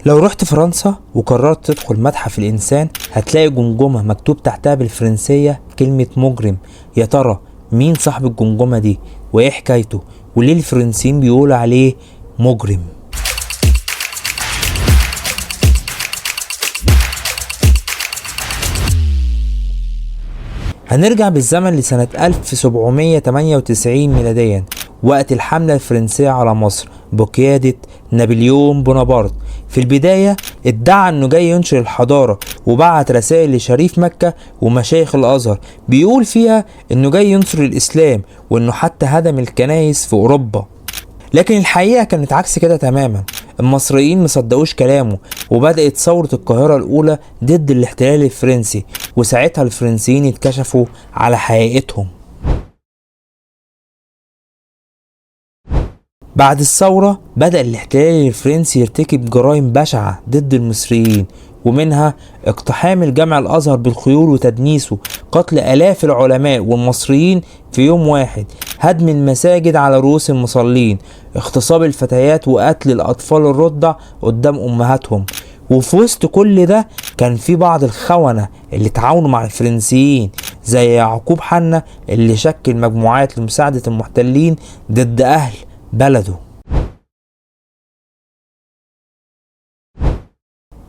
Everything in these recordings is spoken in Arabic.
لو رحت فرنسا وقررت تدخل متحف الإنسان هتلاقي جمجمة مكتوب تحتها بالفرنسية كلمة مجرم. يا ترى مين صاحب الجمجمة دي وايه حكايته وليه الفرنسيين بيقولوا عليه مجرم؟ هنرجع بالزمن لسنة 1798 ميلاديا، وقت الحملة الفرنسية على مصر بقيادة نابليون بونابرت. في البداية ادعى انه جاي ينشر الحضارة وبعت رسائل لشريف مكة ومشايخ الازهر بيقول فيها انه جاي ينصر الاسلام وانه حتى هدم الكنائس في اوروبا. لكن الحقيقة كانت عكس كده تماما. المصريين مصدقوش كلامه وبدأت ثورة القاهرة الأولى ضد الاحتلال الفرنسي، وساعتها الفرنسيين اتكشفوا على حقيقتهم. بعد الثورة بدأ الاحتلال الفرنسي يرتكب جرائم بشعة ضد المصريين، ومنها اقتحام الجامع الأزهر بالخيول وتدنيسه، قتل آلاف العلماء والمصريين في يوم واحد، هدم المساجد على رؤوس المصلين، اغتصاب الفتيات وقتل الأطفال الرضع قدام أمهاتهم. وفي وسط كل ده كان في بعض الخونة اللي تعاونوا مع الفرنسيين زي يعقوب حنا اللي شكل مجموعات لمساعدة المحتلين ضد أهل بلده.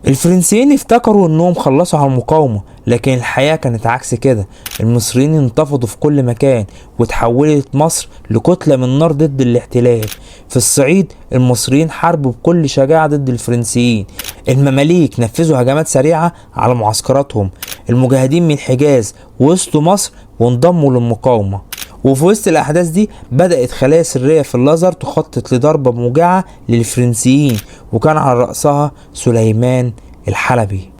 الفرنسيين افتكروا انهم خلصوا على المقاومة، لكن الحقيقة كانت عكس كده. المصريين انتفضوا في كل مكان وتحولت مصر لكتلة من نار ضد الاحتلال. في الصعيد المصريين حاربوا بكل شجاعة ضد الفرنسيين، المماليك نفذوا هجمات سريعة على معسكراتهم، المجاهدين من الحجاز وسطوا مصر وانضموا للمقاومة. وفي وسط الأحداث دي بدأت خلايا سرية في الأزهر تخطط لضربة موجعة للفرنسيين، وكان على رأسها سليمان الحلبي.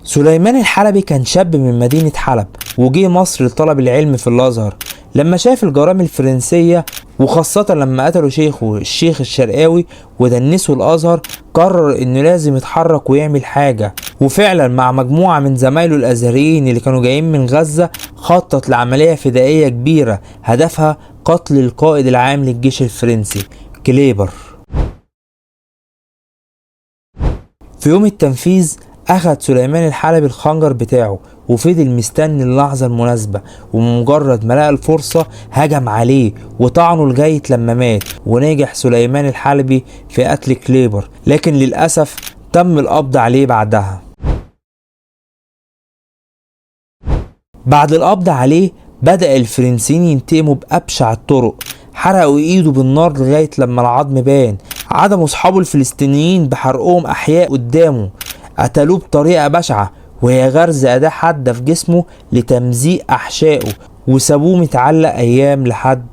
سليمان الحلبي كان شاب من مدينة حلب وجه مصر لطلب العلم في الأزهر. لما شاف الجرائم الفرنسية وخاصة لما قتلوا شيخه الشيخ الشرقاوي ودنسوا الأزهر، قرر انه لازم يتحرك ويعمل حاجة. وفعلا مع مجموعة من زمايله الأزهريين اللي كانوا جايين من غزة خطط لعملية فدائية كبيرة هدفها قتل القائد العام للجيش الفرنسي كليبر. في يوم التنفيذ أخذ سليمان الحلبي الخنجر بتاعه وفضل مستني اللحظة المناسبة، ومجرد ما لقى الفرصة هجم عليه وطعنه لغاية لما مات. ونجح سليمان الحلبي في قتل كليبر، لكن للأسف تم القبض عليه بعدها. بعد القبض عليه بدأ الفرنسيين ينتقموا بأبشع الطرق، حرقوا ايده بالنار لغاية لما العظم بان، عدموا اصحابه الفلسطينيين بحرقهم احياء قدامه، قتلوه بطريقة بشعة وهي غرز أداة حادة في جسمه لتمزيق أحشائه، وسابوه متعلق أيام لحد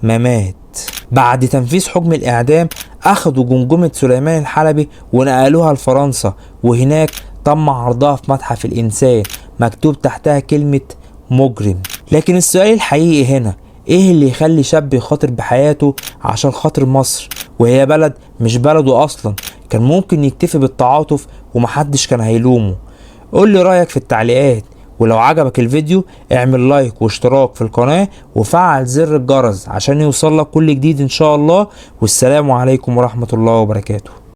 ما مات. بعد تنفيذ حكم الإعدام أخدوا جمجمة سليمان الحلبي ونقلوها لفرنسا، وهناك تم عرضها في متحف الإنسان مكتوب تحتها كلمة مجرم. لكن السؤال الحقيقي هنا، ايه اللي يخلي شاب يخاطر بحياته عشان خاطر مصر وهي بلد مش بلده اصلا؟ كان ممكن يكتفي بالتعاطف ومحدش كان هيلومه. قول لي رأيك في التعليقات، ولو عجبك الفيديو اعمل لايك واشتراك في القناة وفعل زر الجرس عشان يوصلك كل جديد ان شاء الله. والسلام عليكم ورحمة الله وبركاته.